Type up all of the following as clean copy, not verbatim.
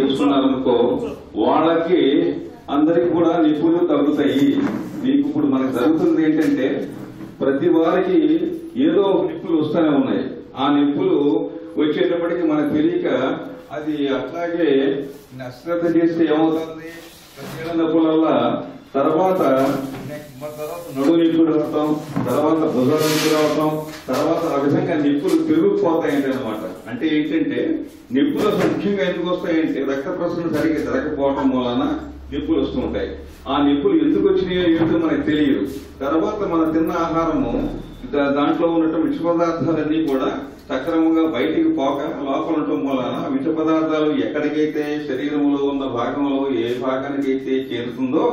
చేసుకున్నారనుకో వాళ్ళకి అందరికి కూడా నిప్పులు తగ్గుతాయి. మీకు ఇప్పుడు మనకు జరుగుతుంది ఏంటంటే ప్రతి వారికి ఏదో ఒక నిప్పులు వస్తూనే ఉన్నాయి. ఆ నిప్పులు వచ్చేటప్పటికి మనకు తెలియక అది అట్లాగే అశ్రద్ధ చేస్తే ఏమవుతుంది, కీళ్ళ నొప్పులల్లా తర్వాత నడువు నిప్పులు అవటం, తర్వాత భుజాల నిప్పులు అవటం, తర్వాత ఆ విధంగా నిప్పులు పెరిగిపోతాయంటే అనమాట. అంటే ఏంటంటే నిప్పులు అసలు ముఖ్యంగా ఎందుకు వస్తాయంటే రక్త ప్రసరణ సరిగ్గా జరగకపోవడం వలన నిప్పులు వస్తూ ఉంటాయి. ఆ నిప్పులు ఎందుకు వచ్చినాయో ఏంటో మనకు తెలియదు. తర్వాత మనం తిన్న ఆహారము దాంట్లో ఉన్నటువంటి విష పదార్థాలన్నీ కూడా సక్రమంగా బయటికి పోక లోపల ఉండటం వలన విష పదార్థాలు ఎక్కడికైతే శరీరంలో ఉన్న భాగంలో ఏ భాగానికైతే చేరుతుందో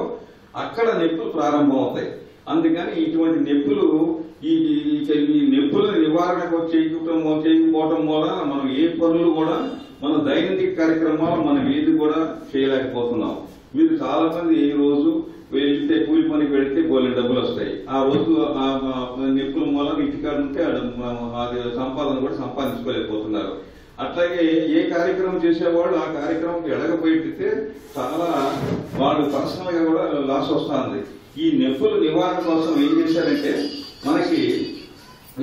అక్కడ నొప్పులు ప్రారంభం అవుతాయి. అందుకని ఇటువంటి నొప్పులు ఈ నొప్పుల నివారణకు చేయకపోవటం వలన మనం ఏ పనులు కూడా మన దైనందిక కార్యక్రమాలు మనం ఏది కూడా చేయలేకపోతున్నాం. మీరు చాలా మంది ఈ రోజు వెళ్తే కూలి పనికి వెళితే బోలే డబ్బులు వస్తాయి. ఆ రోజు నొప్పుల మూలం ఇంటికాడ ఉంటే అది సంపాదన కూడా సంపాదించుకోలేకపోతున్నారు. అట్లాగే ఏ కార్యక్రమం చేసేవాళ్ళు ఆ కార్యక్రమం వెళ్ళకపోయితే చాలా వాళ్ళు పర్సనల్ గా కూడా లాస్ వస్తుంది. ఈ నొప్పుల నివారణ కోసం ఏం చేశారంటే మనకి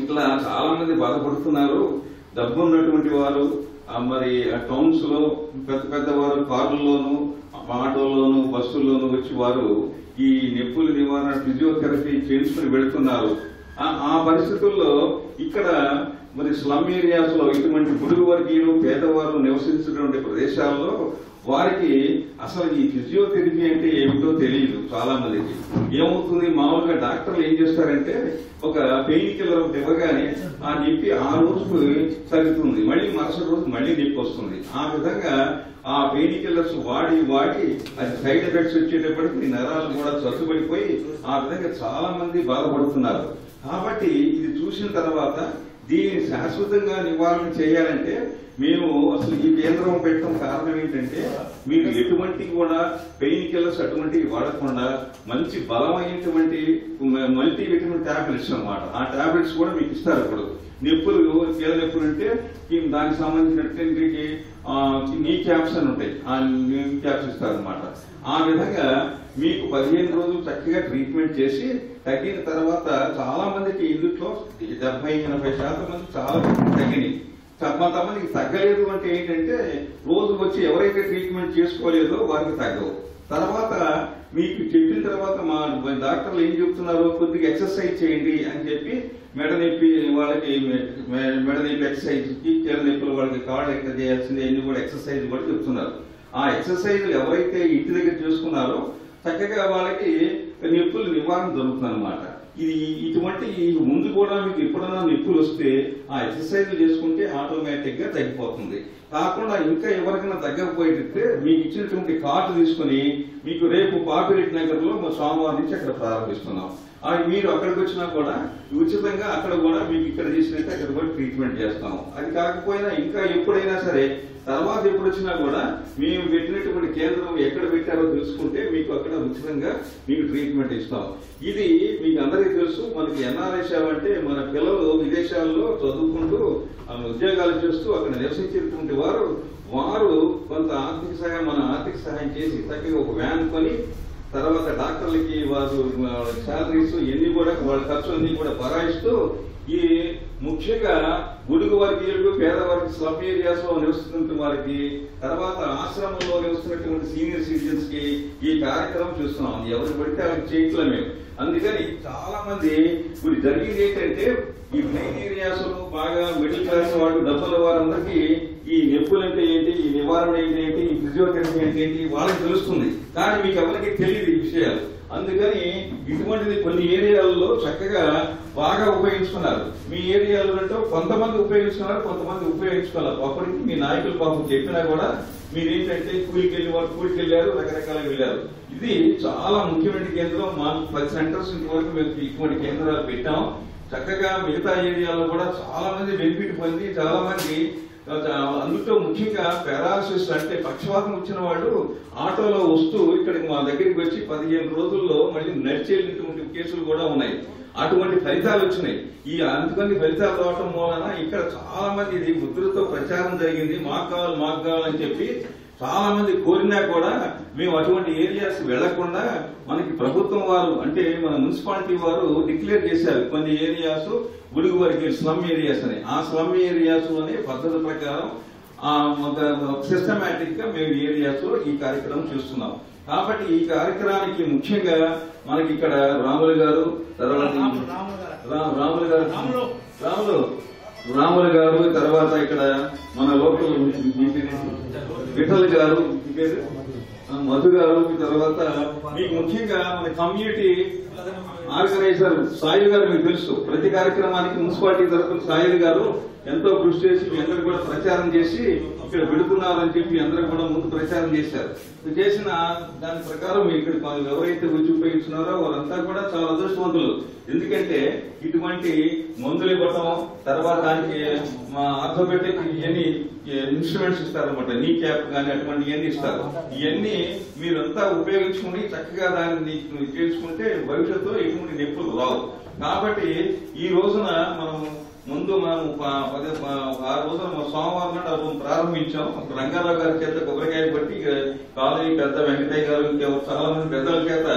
ఇట్లా చాలా మంది బాధపడుతున్నారు. డబ్బు ఉన్నటువంటి వారు మరి టౌన్స్ లో పెద్ద పెద్దవారు కార్లలోను ఆటోల్లోను బస్సుల్లోనూ వచ్చి వారు ఈ నొప్పుల నివారణ ఫిజియోథెరపీ చేయించుకుని వెళుతున్నారు. ఆ పరిస్థితుల్లో ఇక్కడ మరి స్లమ్ ఏరియాస్ లో ఇటువంటి బుడుగు వర్గీయులు పేదవారు నివసించినటువంటి ప్రదేశాల్లో వారికి అసలు ఈ ఫిజియోథెరపీ అంటే ఏమిటో తెలియదు. చాలా మందికి ఏమవుతుంది, మామూలుగా డాక్టర్లు ఏం చేస్తారంటే ఒక పెయిన్ కిల్లర్ ఒకటి ఇవ్వగానే ఆ నొప్పి ఆ రోజుకు తగ్గుతుంది, మళ్ళీ మరుసటి రోజు మళ్ళీ నొప్పి వస్తుంది. ఆ విధంగా ఆ పెయిన్ కిల్లర్స్ వాడి అది సైడ్ ఎఫెక్ట్స్ వచ్చేటప్పటికి నరాలు కూడా చచ్చుబడిపోయి ఆ విధంగా చాలా మంది బాధపడుతున్నారు. కాబట్టి ఇది చూసిన తర్వాత దీన్ని శాశ్వతంగా నివారణ చేయాలంటే మేము అసలు ఈ కేంద్రం పెట్టడం కారణం ఏంటంటే మీరు ఎటువంటి కూడా పెయిన్ కిల్లర్స్ అటువంటివి వాడకుండా మంచి బలమైనటువంటి మల్టీవిటమిన్ టాబ్లెట్స్ అన్నమాట. ఆ టాబ్లెట్స్ కూడా మీకు ఇస్తారు. ఇప్పుడు నొప్పులు కీళ్ళ నొప్పులు అంటే దానికి సంబంధించినటువంటి నీ క్యాప్స్ అని ఉంటాయి, ఆ నీ క్యాప్స్ ఇస్తారు అనమాట. ఆ విధంగా మీకు 15 రోజులు చక్కగా ట్రీట్మెంట్ చేసి తగ్గిన తర్వాత చాలా మందికి ఇందులో 70-80% మంది చాలా తగ్గినాయి. కొంతమందికి తగ్గలేదు అంటే ఏంటంటే రోజు వచ్చి ఎవరైతే ట్రీట్మెంట్ చేసుకోలేదో వారికి తగ్గవు. తర్వాత మీకు చెప్పిన తర్వాత మా డాక్టర్లు ఏం చెప్తున్నారు, కొద్దిగా ఎక్సర్సైజ్ చేయండి అని చెప్పి మెడ నొప్పి వాళ్ళకి మెడ నొప్పి ఎక్సర్సైజ్ కి, కీళ్ళ నొప్పులు వాళ్ళకి కాళ్ళు ఎక్కడ చేయాల్సింది అన్ని కూడా ఎక్సర్సైజ్ కూడా చెప్తున్నారు. ఆ ఎక్సర్సైజ్ ఎవరైతే ఇంటి దగ్గర చేసుకున్నారో చక్కగా వాళ్ళకి నొప్పులు నివారణ దొరుకుతుంది అనమాట. ఇది ఇటువంటి ముందు కూడా మీకు ఎప్పుడైనా నొప్పులు వస్తే ఆ ఎక్సర్సైజ్ చేసుకుంటే ఆటోమేటిక్ గా తగ్గిపోతుంది. కాకుండా ఇంకా ఎవరికైనా తగ్గకపోయితే మీకు ఇచ్చినటువంటి కార్డు తీసుకుని మీకు రేపు పాపిరెడ్డి నగర్ లో సోమవారం నుంచి అక్కడ ప్రారంభిస్తున్నాం. మీరు అక్కడికి వచ్చినా కూడా ఉచితంగా అక్కడ కూడా మీకు ఇక్కడ చేసినట్టు అక్కడ కూడా ట్రీట్మెంట్ చేస్తాం. అది కాకపోయినా ఇంకా ఎప్పుడైనా సరే తర్వాత ఎప్పుడు వచ్చినా కూడా మేము పెట్టినటువంటి కేంద్రం ఎక్కడ పెట్టారో తెలుసుకుంటే మీకు అక్కడ ఉచితంగా మీకు ట్రీట్మెంట్ ఇస్తాం. ఇది మీకు అందరికీ తెలుసు. మనకి ఎన్ఆర్ఐ సేవ అంటే మన పిల్లలు విదేశాల్లో చదువుకుంటూ ఉద్యోగాలు చేస్తూ అక్కడ నివసించేటువంటి వారు కొంత మన ఆర్థిక సహాయం చేసి చక్కగా ఒక వ్యాన్ కొని తర్వాత డాక్టర్లకి వారు శాలరీస్ ఎన్ని కూడా వాళ్ళ ఖర్చులన్నీ కూడా భరాయిస్తూ ఈ ముఖ్యంగా గుడుగు వర్గీయులు పేదవారికి స్లమ్ ఏరియాస్ లో నివసిస్తున్న వారికి తర్వాత ఆశ్రమంలో నివసిస్తున్నటువంటి సీనియర్ సిటిజన్స్ కి ఈ కార్యక్రమం చూస్తున్నాం. ఎవరు పడితే వాళ్ళకి చేయట్లే మేము. అందుకని చాలా మంది ఇప్పుడు జరిగింది ఏంటంటే ఈ ప్లెయిన్ ఏరియాస్ లో బాగా మిడిల్ క్లాస్ వాళ్ళు డబ్బుల వారందరికీ ఈ నొప్పులు అంటే ఏంటి, ఈ నివారణ ఏంటి, ఈ ఫిజియోథెరపీ అంటే ఏంటి వాళ్ళకి తెలుస్తుంది. కానీ మీకు ఎవరికి తెలియదు ఈ విషయాలు. అందుకని ఇటువంటిది కొన్ని ఏరియాలలో చక్కగా బాగా ఉపయోగించుకున్నారు. మీ ఏరియాలో అంటే కొంతమంది ఉపయోగించుకున్నారు, కొంతమంది ఉపయోగించుకోవాలి. అప్పటికి మీ నాయకులు పాపం చెప్పినా కూడా మీరేంటంటే కూలికి వెళ్ళారు, రకరకాలుగా వెళ్ళారు. ఇది చాలా ముఖ్యమైన కేంద్రం. మా 10 సెంటర్స్ ఇంతవరకు మేము ఇటువంటి కేంద్రాలు పెట్టాం. చక్కగా మిగతా ఏరియాలో కూడా చాలా మంది బెనిఫిట్ పొంది చాలా మంది అందులో ముఖ్యంగా పారాలసిస్ అంటే పక్షవాతం వచ్చిన వాళ్ళు ఆటోలో వస్తూ ఇక్కడికి మా దగ్గరికి వచ్చి 15 రోజుల్లో మళ్ళీ నడిచేటువంటి కేసులు కూడా ఉన్నాయి. అటువంటి ఫలితాలు వచ్చినాయి. అందుకని ఫలితాలు రావటం వలన ఇక్కడ చాలా మంది ఇది ముద్రతో ప్రచారం జరిగింది. మాకు కావాలి అని చెప్పి చాలా మంది కోరినా కూడా మేము అటువంటి ఏరియాస్ వెళ్లకుండా మనకి ప్రభుత్వం వారు అంటే మన మున్సిపాలిటీ వారు డిక్లేర్ చేశారు కొన్ని ఏరియాస్ గుడుగు వరకు స్లమ్ ఏరియాస్ అని. ఆ స్లమ్ ఏరియాస్ అనే పద్ధతి ప్రకారం సిస్టమేటిక్ గా మేము ఏరియాస్ లో ఈ కార్యక్రమం చేస్తున్నాం. కాబట్టి ఈ కార్యక్రమానికి ముఖ్యంగా మనకి ఇక్కడ రాములు గారు, తర్వాత రాములు గారు, తర్వాత ఇక్కడ మన లోకల్ విఠల్ గారు, మధు గారు, తర్వాత మీకు ముఖ్యంగా మన కమ్యూనిటీ ఆర్గనైజర్ సాయిల్ గారు మీకు తెలుసు. ప్రతి కార్యక్రమానికి మున్సిపాలిటీ తరఫున సాయిల్ గారు ఎంతో కృషి చేసి మీ అందరూ కూడా ప్రచారం చేసి ఇక్కడ పెడుతున్నారని చెప్పి అందరూ కూడా ముందు ప్రచారం చేశారు. చేసిన దాని ప్రకారం ఇక్కడ ఎవరైతే వచ్చి ఉపయోగిస్తున్నారో వారంతా కూడా చాలా అదృష్టవంతులు. ఎందుకంటే ఇటువంటి మందులు ఇవ్వటం, తర్వాత దానికి ఆర్థోపెడిక్ ఇవన్నీ ఇన్స్ట్రుమెంట్స్ ఇస్తారనమాట, నీ క్యాప్ కానీ అటువంటి ఇవన్నీ ఇస్తారు. ఇవన్నీ మీరంతా ఉపయోగించుకుని చక్కగా దాన్ని చేసుకుంటే భవిష్యత్తులో ఎటువంటి నొప్పులు రావు. కాబట్టి ఈ రోజున మనం ఆ రోజున సోమవారం నాడు ప్రారంభించాం. రంగారావు గారి చేత కొబ్బరికాయ పట్టి కాలనీ పెద్ద వెంకటయ్య గారు చాలా మంది పెద్దల చేత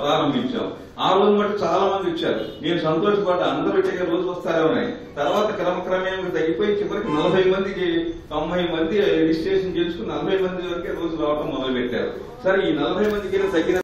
ప్రారంభించాం. ఆ రోజు మటు చాలా మంది వచ్చారు. నేను సంతోషపడ్డా, అందరూ వచ్చే రోజు వస్తారేమని. తర్వాత క్రమక్రమేణా తగ్గిపోయి చివరికి 40 మందికి 90 మంది రిజిస్ట్రేషన్ చేసుకుని 40 మంది వరకే రోజు రావడం మొదలు పెట్టారు. సరే, ఈ 40 మందికి తగ్గిన